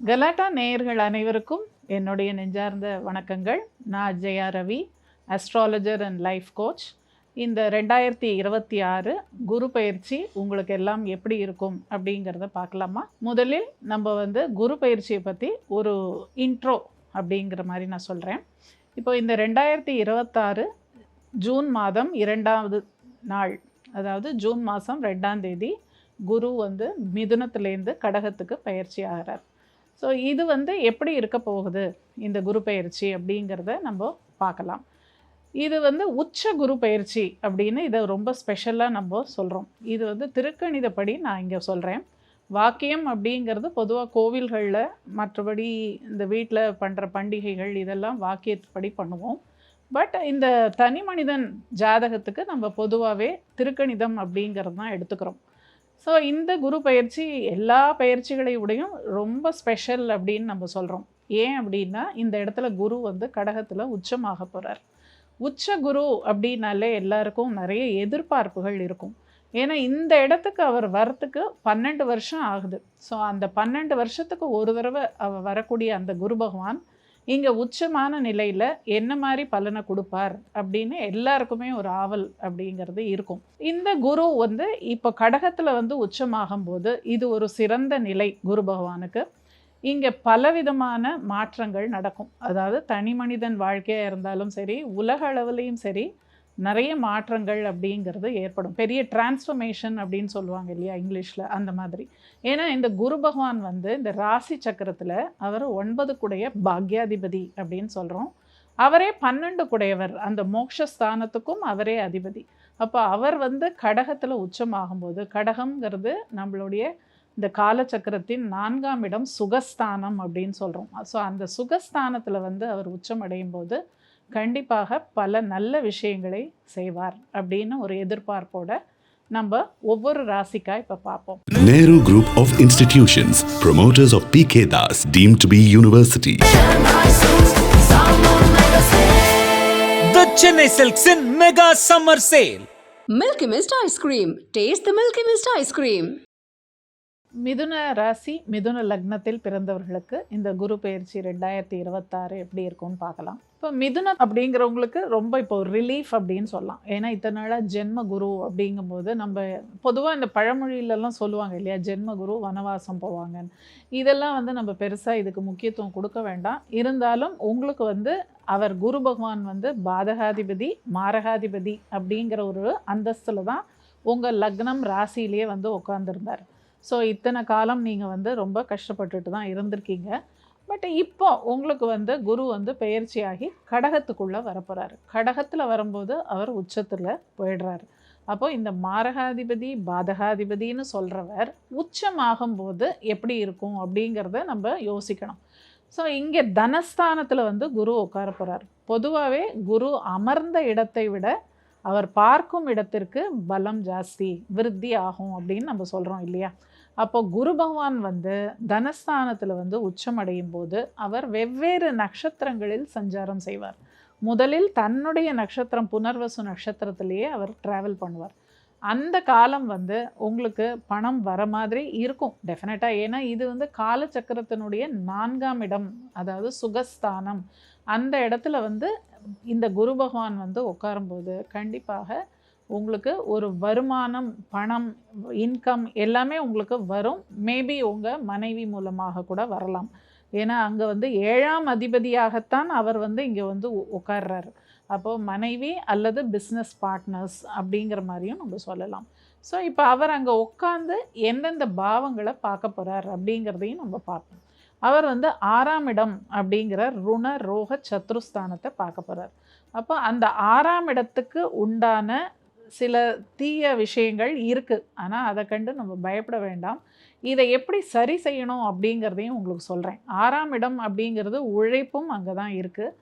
கலாட்டா நேயர்கள் அனைவருக்கும் என்னுடைய நெஞ்சார்ந்த வணக்கங்கள். நான் Jaya Ravi, astrologer and life coach. இந்த 2026 குரு பயிற்சி உங்களுக்கு எல்லாம் எப்படி இருக்கும் அப்படிங்கிறத பார்க்கலாமா? முதலில் நம்ம குரு பயிற்சியை பற்றி ஒரு இன்ட்ரோ அப்படிங்கிற மாதிரி நான் சொல்கிறேன். இப்போ இந்த 2026 ஜூன் மாதம் 2வது நாள், அதாவது ஜூன் மாதம் 2ஆம் தேதி குரு மிதுனத்திலேருந்து கடகத்துக்கு பயிற்சி ஆகிறார். ஸோ இது எப்படி இருக்க போகுது இந்த குரு பயிற்சி அப்படிங்கிறத நம்ம பார்க்கலாம். இது உச்ச குரு பயிற்சி அப்படின்னு இதை ரொம்ப ஸ்பெஷலாக நம்ம சொல்கிறோம். இது திருக்கணிதப்படி நான் இங்கே சொல்கிறேன். வாக்கியம் அப்படிங்கிறது பொதுவாக கோவில்களில், மற்றபடி இந்த வீட்டில் பண்ணுற பண்டிகைகள் இதெல்லாம் வாக்கியப்படி பண்ணுவோம். பட் இந்த தனி மனிதன் ஜாதகத்துக்கு நம்ம பொதுவாகவே திருக்கணிதம் அப்படிங்கிறது தான் எடுத்துக்கிறோம். ஸோ இந்த குரு பயிற்சி எல்லா பயிற்சிகளையுடையும் ரொம்ப ஸ்பெஷல் அப்படின்னு நம்ம சொல்கிறோம். ஏன் அப்படின்னா, இந்த இடத்துல குரு கடகத்தில் உச்சமாக போகிறார். உச்ச குரு அப்படின்னாலே எல்லாருக்கும் நிறைய எதிர்பார்ப்புகள் இருக்கும். ஏன்னா இந்த இடத்துக்கு அவர் வரத்துக்கு 12 வருஷம் ஆகுது. ஸோ அந்த 12 வருஷத்துக்கு ஒரு தடவை அவர் வரக்கூடிய அந்த குரு பகவான் இங்கே உச்சமான நிலையில் என்ன மாதிரி பலனை கொடுப்பார் அப்படின்னு எல்லாருக்குமே ஒரு ஆவல் அப்படிங்கிறது இருக்கும். இந்த குரு இப்போ கடகத்தில் உச்சமாகும்போது இது ஒரு சிறந்த நிலை குரு பகவானுக்கு. இங்கே பலவிதமான மாற்றங்கள் நடக்கும். அதாவது தனி மனிதன் வாழ்க்கையாக இருந்தாலும் சரி, உலக அளவுலேயும் சரி, நிறைய மாற்றங்கள் அப்படிங்கிறது ஏற்படும். பெரிய டிரான்ஸ்ஃபர்மேஷன் அப்படின்னு சொல்லுவாங்க இல்லையா இங்கிலீஷில், அந்த மாதிரி. ஏன்னா இந்த குரு பகவான் இந்த ராசி சக்கரத்தில் அவர் 9 குடைய பாக்யாதிபதி அப்படின்னு சொல்கிறோம். அவரே 12 குடையவர், அந்த மோட்சஸ்தானத்துக்கும் அவரே அதிபதி. அப்போ அவர் கடகத்தில் உச்சமாகும்போது, கடகம்ங்கிறது நம்மளுடைய இந்த காலச்சக்கரத்தின் 4ஆம் இடம், சுகஸ்தானம் அப்படின்னு சொல்கிறோம். ஸோ அந்த சுகஸ்தானத்தில் அவர் உச்சமடையும் போது கண்டிப்பாக பல நல்ல விஷயங்களை செய்வார் அப்படின்னு ஒரு எதிர்பார்ப்போட நம்ம ஒவ்வொரு ராசிக்கா இப்போ பார்ப்போம். Nehru Group of Institutions, promoters of PK Das, deemed to be university. The Chennai Silks in Mega Summer Sale. Milky Mist Ice Cream. Taste the Milky Mist Ice Cream. மிதுன ராசி, மிதுன லக்னத்தில் பிறந்தவர்களுக்கு இந்த குரு பயிற்சி 2026 எப்படி இருக்கும்னு பார்க்கலாம். இப்போ மிதுனம் அப்படிங்கிறவங்களுக்கு ரொம்ப இப்போ ரிலீஃப் அப்படின்னு சொல்லலாம். ஏன்னா இத்தனை நாளாக ஜென்ம குரு அப்படிங்கும்போது நம்ம பொதுவாக இந்த பழமொழியிலலாம் சொல்லுவாங்க இல்லையா, ஜென்ம குரு வனவாசம் போவாங்கன்னு. இதெல்லாம் நம்ம பெருசாக இதுக்கு முக்கியத்துவம் கொடுக்க வேண்டாம். இருந்தாலும் உங்களுக்கு அவர் குரு பகவான் பாதகாதிபதி, மாரகாதிபதி அப்படிங்கிற ஒரு அந்தஸ்தில் தான் உங்கள் லக்னம் ராசியிலேயே உட்காந்துருந்தார். ஸோ இத்தனை காலம் நீங்கள் ரொம்ப கஷ்டப்பட்டுட்டு தான் இருந்திருக்கீங்க. பட் இப்போ உங்களுக்கு குரு பெயர்ச்சியாகி கடகத்துக்குள்ளே வரப்போகிறாரு. கடகத்தில் வரும்போது அவர் உச்சத்தில் போயிடுறாரு. அப்போது இந்த மாரகாதிபதி, பாதகாதிபதினு சொல்கிறவர் உச்சமாகும்போது எப்படி இருக்கும் அப்படிங்கிறத நம்ம யோசிக்கணும். ஸோ இங்கே தனஸ்தானத்தில் குரு உட்கார போகிறார். பொதுவாகவே குரு அமர்ந்த இடத்தை விட அவர் பார்க்கும் இடத்திற்கு பலம் ஜாஸ்தி, விருத்தி ஆகும் அப்படின்னு நம்ம சொல்கிறோம் இல்லையா. அப்போ குரு பகவான் தனஸ்தானத்தில் உச்சமடையும் போது அவர் வெவ்வேறு நட்சத்திரங்களில் சஞ்சாரம் செய்வார். முதலில் தன்னுடைய நட்சத்திரம் புனர்வசு நட்சத்திரத்திலேயே அவர் ட்ராவல் பண்ணுவார். அந்த காலம் உங்களுக்கு பணம் வர மாதிரி இருக்கும் டெஃபினட்டாக. ஏன்னா இது காலச்சக்கரத்தினுடைய 4ஆம் இடம், அதாவது சுகஸ்தானம். அந்த இடத்துல இந்த குரு பகவான் உட்காரும்போது கண்டிப்பாக உங்களுக்கு ஒரு வருமானம், பணம், இன்கம் எல்லாமே உங்களுக்கு வரும். மேபி உங்கள் மனைவி மூலமாக கூட வரலாம். ஏன்னா அங்கே 7ஆம் அதிபதியாகத்தான் அவர் இங்கே உட்கார்றாரு. அப்போது மனைவி அல்லது பிஸ்னஸ் பார்ட்னர்ஸ் அப்படிங்கிற மாதிரியும் நம்ம சொல்லலாம். ஸோ இப்போ அவர் அங்கே உட்காந்து எந்தெந்த பாவங்களை பார்க்க போகிறார் அப்படிங்கிறதையும் நம்ம பார்ப்போம். அவர் 6ஆம் இடம் அப்படிங்கிற ருண ரோக சத்ருஸ்தானத்தை பார்க்க போகிறார். அப்போ அந்த 6ஆம் இடத்துக்கு உண்டான சில தீய விஷயங்கள் இருக்குது. ஆனால் அதை கண்டு நம்ம பயப்பட வேண்டாம். இதை எப்படி சரி செய்யணும் அப்படிங்கிறதையும் உங்களுக்கு சொல்கிறேன். 6ஆம் இடம் அப்படிங்கிறது உழைப்பும் அங்கே தான் இருக்குது.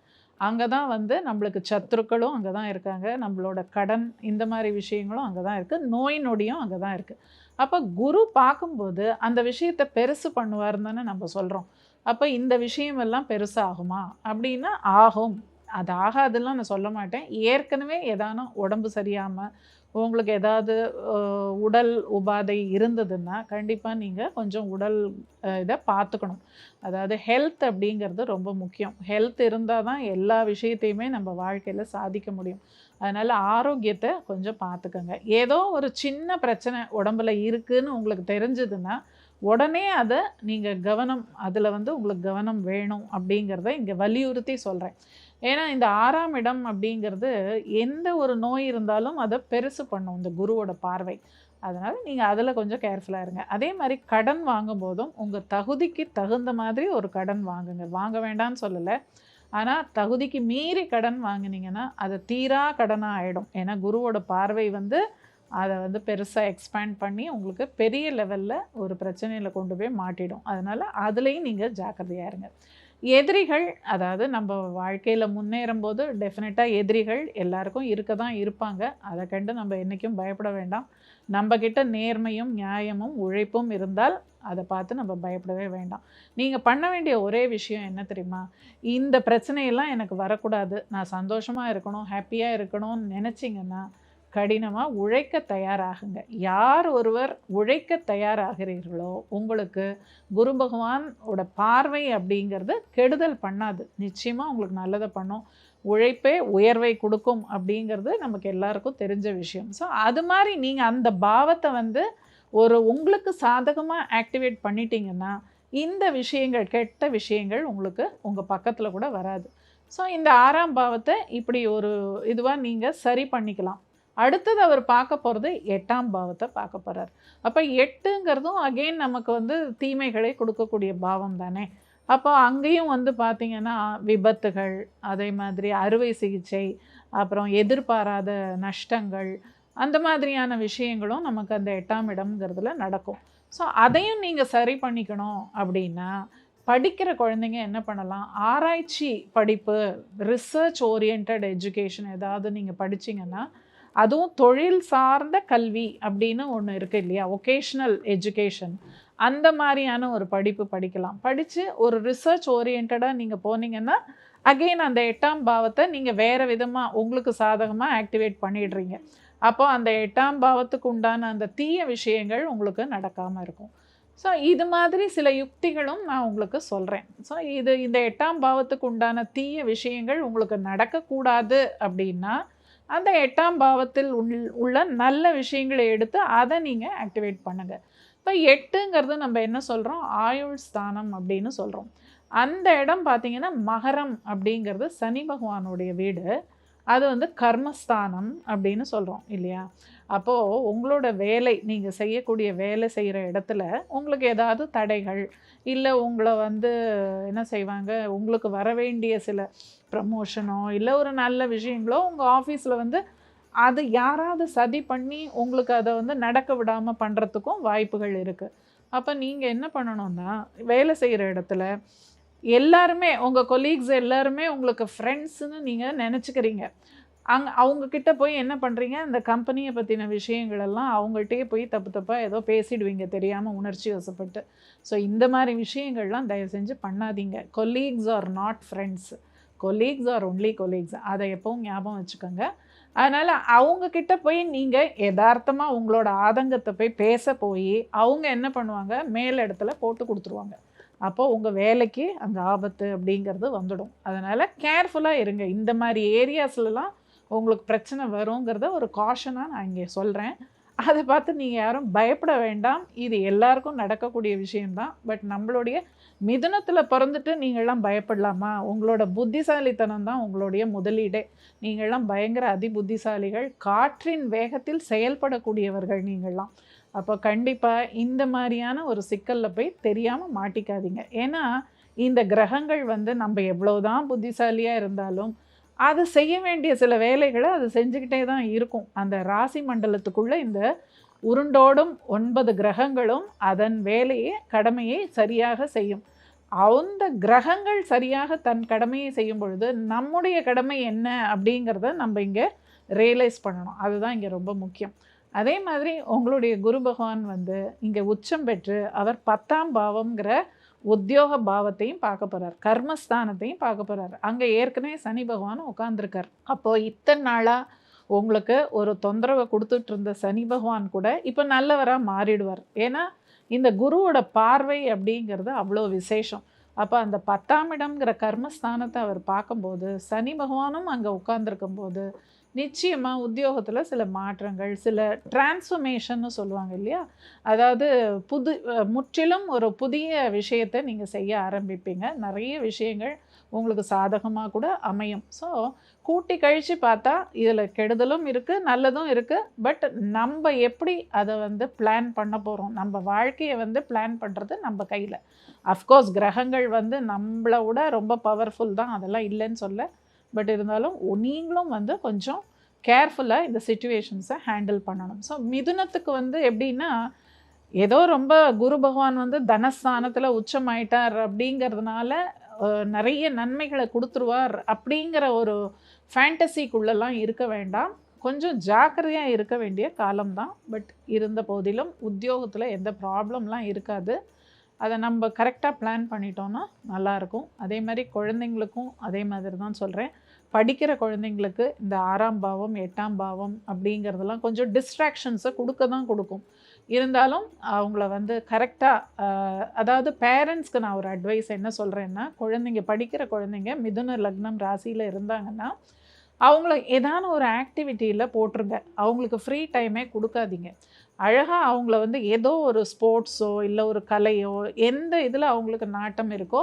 அங்கே தான் நம்மளுக்கு சத்துருக்களும் அங்கே தான் இருக்காங்க. நம்மளோட கடன் இந்த மாதிரி விஷயங்களும் அங்கே தான் இருக்குது. நோய் நொடியும் அங்கே தான் இருக்குது. அப்போ குரு பார்க்கும்போது அந்த விஷயத்தை பெருசு பண்ணுவார்னு தானே நம்ம சொல்கிறோம். அப்போ இந்த விஷயமெல்லாம் பெருசாகுமா அப்படின்னா ஆகும். அது ஆகாதுலாம் நான் சொல்ல மாட்டேன். ஏற்கனவே ஏதானும் உடம்பு சரியாமல் உங்களுக்கு ஏதாவது உடல் உபாதை இருந்ததுன்னா கண்டிப்பாக நீங்கள் கொஞ்சம் உடல் இதை பார்த்துக்கணும். அதாவது ஹெல்த் அப்படிங்கிறது ரொம்ப முக்கியம். ஹெல்த் இருந்தால் தான் எல்லா விஷயத்தையுமே நம்ம வாழ்க்கையில் சாதிக்க முடியும். அதனால் ஆரோக்கியத்தை கொஞ்சம் பார்த்துக்கோங்க. ஏதோ ஒரு சின்ன பிரச்சனை உடம்புல இருக்குதுன்னு உங்களுக்கு தெரிஞ்சதுன்னா உடனே அதை நீங்கள் அதில் உங்களுக்கு கவனம் வேணும் அப்படிங்கிறத இங்கே வலியுறுத்தி சொல்கிறேன். ஏன்னா இந்த 6ஆம் இடம் அப்படிங்கிறது எந்த ஒரு நோய் இருந்தாலும் அதை பெருசு பண்ணும் இந்த குருவோட பார்வை. அதனால் நீங்கள் அதில் கொஞ்சம் கேர்ஃபுல்லாக இருங்க. அதே மாதிரி கடன் வாங்கும்போதும் உங்கள் தகுதிக்கு தகுந்த மாதிரி ஒரு கடன் வாங்குங்க. வாங்க வேண்டாம்னு சொல்லலை, ஆனால் தகுதிக்கு மீறி கடன் வாங்கினீங்கன்னா அது தீரா கடனாக ஆகிடும். ஏன்னா குருவோட பார்வை அதை பெருசாக எக்ஸ்பேண்ட் பண்ணி உங்களுக்கு பெரிய லெவலில் ஒரு பிரச்சனையில் கொண்டு போய் மாட்டிடும். அதனால் அதுலேயும் நீங்கள் ஜாக்கிரதையாக இருங்க. எதிரிகள், அதாவது நம்ம வாழ்க்கையில் முன்னேறும் போது டெஃபினட்டாக எதிரிகள் எல்லாருக்கும் இருக்க தான் இருப்பாங்க. அதை கண்டு நம்ம என்றைக்கும் பயப்பட வேண்டாம். நம்மக்கிட்ட நேர்மையும் நியாயமும் உழைப்பும் இருந்தால் அதை பார்த்து நம்ம பயப்படவே வேண்டாம். நீங்கள் பண்ண வேண்டிய ஒரே விஷயம் என்ன தெரியுமா? இந்த பிரச்சனையெல்லாம் எனக்கு வரக்கூடாது, நான் சந்தோஷமாக இருக்கணும், ஹாப்பியாக இருக்கணும்னு நினச்சிங்கன்னா கடினமாக உழைக்க தயாராகுங்க. யார் ஒருவர் உழைக்க தயாராகிறீர்களோ உங்களுக்கு குரு பகவானோட பார்வை அப்படிங்கிறது கெடுதல் பண்ணாது, நிச்சயமாக உங்களுக்கு நல்லதை பண்ணும். உழைப்பே உயர்வை கொடுக்கும் அப்படிங்கிறது நமக்கு எல்லாருக்கும் தெரிஞ்ச விஷயம். ஸோ அது மாதிரி நீங்கள் அந்த பாவத்தை உங்களுக்கு சாதகமாக ஆக்டிவேட் பண்ணிட்டீங்கன்னா இந்த விஷயங்கள், கெட்ட விஷயங்கள் உங்களுக்கு உங்கள் பக்கத்தில் கூட வராது. ஸோ இந்த 6ஆம் பாவத்தை இப்படி ஒரு இதுவாக நீங்கள் சரி பண்ணிக்கலாம். அடுத்தது அவர் பார்க்க போகிறது 8ஆம் பாவத்தை பார்க்க போகிறார். அப்போ 8ங்கிறதும் அகெயின் நமக்கு தீமைகளை கொடுக்கக்கூடிய பாவம் தானே. அப்போ அங்கேயும் பார்த்திங்கன்னா விபத்துகள், அதே மாதிரி அறுவை சிகிச்சை, அப்புறம் எதிர்பாராத நஷ்டங்கள், அந்த மாதிரியான விஷயங்களும் நமக்கு அந்த 8ஆம் இடம்ங்கிறதுல நடக்கும். ஸோ அதையும் நீங்கள் சரி பண்ணிக்கணும் அப்படின்னா படிக்கிற குழந்தைங்க என்ன பண்ணலாம், ஆராய்ச்சி படிப்பு, ரிசர்ச் ஓரியன்ட் எஜுகேஷன் ஏதாவது நீங்கள் படிச்சிங்கன்னா, அதுவும் தொழில் சார்ந்த கல்வி அப்படின்னு ஒன்று இருக்குது இல்லையா, ஒகேஷ்னல் எஜுகேஷன், அந்த மாதிரியான ஒரு படிப்பு படிக்கலாம். படித்து ஒரு ரிசர்ச் ஓரியன்டாக நீங்கள் போனீங்கன்னா அகெயின் அந்த 8ஆம் பாவத்தை நீங்கள் வேறு விதமாக உங்களுக்கு சாதகமாக ஆக்டிவேட் பண்ணிடுறீங்க. அப்போது அந்த 8ஆம் பாவத்துக்கு உண்டான அந்த தீய விஷயங்கள் உங்களுக்கு நடக்காமல் இருக்கும். ஸோ இது மாதிரி சில யுக்திகளும் நான் உங்களுக்கு சொல்கிறேன். ஸோ இந்த 8ஆம் பாவத்துக்கு உண்டான தீய விஷயங்கள் உங்களுக்கு நடக்கக்கூடாது அப்படின்னா அந்த 8ஆம் பாவத்தில் உள்ள நல்ல விஷயங்களை எடுத்து அதை நீங்கள் ஆக்டிவேட் பண்ணுங்கள். இப்போ 8ங்கிறது நம்ம என்ன சொல்கிறோம், ஆயுள் ஸ்தானம் அப்படின்னு சொல்கிறோம். அந்த இடம் பார்த்திங்கன்னா மகரம் அப்படிங்கிறது சனி பகவானுடைய வீடு. அது கர்மஸ்தானம் அப்படின்னு சொல்கிறோம் இல்லையா. அப்போது உங்களோட வேலை, நீங்கள் செய்யக்கூடிய வேலை செய்கிற இடத்துல உங்களுக்கு ஏதாவது தடைகள், இல்லை உங்களை என்ன செய்வாங்க, உங்களுக்கு வர வேண்டிய சில ப்ரமோஷனோ இல்லை ஒரு நல்ல விஷயங்களோ உங்கள் ஆஃபீஸில் அது யாராவது சதி பண்ணி உங்களுக்கு அதை நடக்க விடாமல் பண்ணுறதுக்கும் வாய்ப்புகள் இருக்குது. அப்போ நீங்கள் என்ன பண்ணணும்னா, வேலை செய்கிற இடத்துல எல்லாருமே உங்கள் கொலீக்ஸ் எல்லாருமே உங்களுக்கு ஃப்ரெண்ட்ஸுன்னு நீங்கள் நினச்சிக்கிறீங்க. அவங்கக்கிட்ட போய் என்ன பண்ணுறீங்க, இந்த கம்பெனியை பற்றின விஷயங்களெல்லாம் அவங்கள்ட்டே போய் தப்பாக ஏதோ பேசிடுவீங்க தெரியாமல், உணர்ச்சி வசப்பட்டு. ஸோ இந்த மாதிரி விஷயங்கள்லாம் தயவு செஞ்சு பண்ணாதீங்க. Colleagues are not friends, colleagues are only colleagues. அதை எப்பவும் ஞாபகம் வச்சுக்கோங்க. அதனால் அவங்கக்கிட்ட போய் நீங்கள் யதார்த்தமாக உங்களோட ஆதங்கத்தை போய் போய் அவங்க என்ன பண்ணுவாங்க, மேல் இடத்துல போட்டு கொடுத்துருவாங்க. அப்போது உங்கள் வேலைக்கு அந்த ஆபத்து அப்படிங்கிறது வந்துடும். அதனால் கேர்ஃபுல்லாக இருங்க. இந்த மாதிரி ஏரியாஸ்லலாம் உங்களுக்கு பிரச்சனை வருங்கிறத ஒரு காஷனாக நான் இங்கே சொல்கிறேன். அதை பார்த்து நீங்கள் யாரும் பயப்பட வேண்டாம். இது எல்லாருக்கும் நடக்கக்கூடிய விஷயம்தான். பட் நம்மளுடைய மிதுனத்தில் பிறந்துட்டு நீங்கள்லாம் பயப்படலாமா? உங்களோட புத்திசாலித்தனம் தான் உங்களுடைய முதலீடே. நீங்கள்லாம் பயங்கர அதிபுத்திசாலிகள், காற்றின் வேகத்தில் செயல்படக்கூடியவர்கள் நீங்கள்லாம். அப்போ கண்டிப்பாக இந்த மாதிரியான ஒரு சிக்கலில் போய் தெரியாமல் மாட்டிக்காதீங்க. ஏன்னா இந்த கிரகங்கள் நம்ம எவ்வளோதான் புத்திசாலியாக இருந்தாலும் அது செய்ய வேண்டிய சில வேலைகளை அது செஞ்சுக்கிட்டே தான் இருக்கும். அந்த ராசி மண்டலத்துக்குள்ளே இந்த உருண்டோடும் 9 கிரகங்களும் அதன் வேலையை, கடமையை சரியாக செய்யும். அந்த கிரகங்கள் சரியாக தன் கடமையை செய்யும் பொழுது நம்முடைய கடமை என்ன அப்படிங்கிறத நம்ம இங்கே ரியலைஸ் பண்ணணும். அதுதான் இங்கே ரொம்ப முக்கியம். அதே மாதிரி உங்களுடைய குரு பகவான் இங்கே உச்சம் பெற்று அவர் 10ஆம் பாவம்ங்கிற உத்தியோக பாவத்தையும் பார்க்க போகிறார், கர்மஸ்தானத்தையும் பார்க்க போகிறார். அங்கே ஏற்கனவே சனி பகவான் உட்காந்துருக்கார். அப்போது இத்தனை நாளாக உங்களுக்கு ஒரு தொந்தரவை கொடுத்துட்டு இருந்த சனி பகவான் கூட இப்போ நல்லவராக மாறிடுவார். ஏன்னா இந்த குருவோட பார்வை அப்படிங்கிறது அவ்வளோ விசேஷம். அப்போ அந்த 10ஆம் இடம்ங்கிற கர்மஸ்தானத்தை அவர் பார்க்கும்போது, சனி பகவானும் அங்கே உட்கார்ந்துருக்கும்போது நிச்சயமாக உத்தியோகத்தில் சில மாற்றங்கள், சில டிரான்ஸ்ஃபர்மேஷன்னு சொல்லுவாங்க இல்லையா, அதாவது முற்றிலும் ஒரு புதிய விஷயத்தை நீங்கள் செய்ய ஆரம்பிப்பீங்க. நிறைய விஷயங்கள் உங்களுக்கு சாதகமாக கூட அமையும். ஸோ கூட்டி கழித்து பார்த்தா இதில் கெடுதலும் இருக்குது, நல்லதும் இருக்குது. பட் நம்ம எப்படி அதை வந்து பிளான் பண்ண போகிறோம், நம்ம வாழ்க்கையை வந்து பிளான் பண்ணுறது நம்ம கையில். அஃப்கோர்ஸ் கிரகங்கள் வந்து நம்மளை விட ரொம்ப பவர்ஃபுல் தான், அதெல்லாம் இல்லைன்னு சொல்ல. பட் இருந்தாலும் நீங்களும் வந்து கொஞ்சம் கேர்ஃபுல்லாக இந்த சிச்சுவேஷன்ஸை ஹேண்டில் பண்ணணும். ஸோ மிதுனத்துக்கு வந்து எப்படின்னா, ஏதோ ரொம்ப குரு பகவான் வந்து தனஸ்தானத்தில் உச்சமாயிட்டார் அப்படிங்கிறதுனால நிறைய நன்மைகளை கொடுத்துருவார் அப்படிங்கிற ஒரு ஃபேண்டசிக்குள்ளெல்லாம் இருக்க வேண்டாம். கொஞ்சம் ஜாக்கிரதையாக இருக்க வேண்டிய காலம்தான். பட் இருந்த போதிலும் உத்தியோகத்தில் எந்த ப்ராப்ளம்லாம் இருக்காது. அதை நம்ம கரெக்டாக பிளான் பண்ணிட்டோன்னா நல்லாயிருக்கும். அதே மாதிரி குழந்தைங்களுக்கும் அதே மாதிரி தான் சொல்கிறேன். படிக்கிற குழந்தைங்களுக்கு இந்த 6ஆம் பாவம் 8ஆம் பாவம் அப்படிங்கிறதெல்லாம் கொஞ்சம் டிஸ்ட்ராக்ஷன்ஸை கொடுக்கும். இருந்தாலும் அவங்கள வந்து கரெக்டாக, அதாவது பேரண்ட்ஸ்க்கு நான் ஒரு அட்வைஸ் என்ன சொல்கிறேன்னா, படிக்கிற குழந்தைங்க மிதுன லக்னம் ராசியில் இருந்தாங்கன்னா அவங்கள ஏதான ஒரு ஆக்டிவிட்டியில் போட்டுருங்க. அவங்களுக்கு ஃப்ரீ டைமே கொடுக்காதீங்க. அழகாக அவங்கள வந்து ஏதோ ஒரு ஸ்போர்ட்ஸோ இல்லை ஒரு கலையோ, எந்த இதில் அவங்களுக்கு நாட்டம் இருக்கோ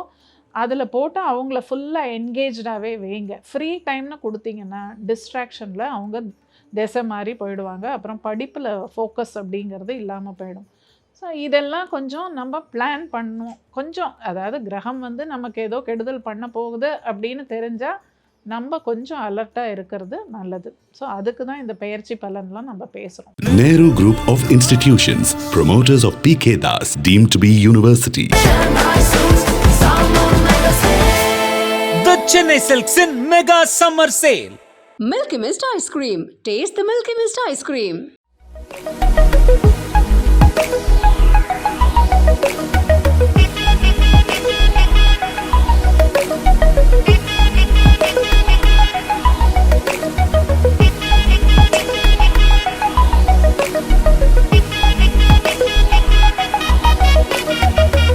அதில் போட்டு அவங்கள ஃபுல்லாக என்கேஜாகவே வைங்க. ஃப்ரீ டைம்னு கொடுத்தீங்கன்னா டிஸ்ட்ராக்ஷனில் அவங்க திசை மாதிரி போயிடுவாங்க. அப்புறம் படிப்பில் ஃபோக்கஸ் அப்படிங்கிறது இல்லாமல் போயிடும். ஸோ இதெல்லாம் கொஞ்சம் நம்ம பிளான் பண்ணணும். கொஞ்சம் அதாவது கிரகம் வந்து நமக்கு ஏதோ கெடுதல் பண்ண போகுது அப்படின்னு தெரிஞ்சால் நம்ம கொஞ்சம் அலர்ட்டாக இருக்கிறது நல்லது. ஸோ அதுக்கு தான் இந்த பெயர்ச்சி பலன்லாம் நம்ம பேசுகிறோம். Nehru Group of Institutions, promoters of PK Das, deemed to be university. The Chennai Silks in Mega Summer Sale. Milky Mist Ice Cream. Taste the Milky Mist Ice Cream.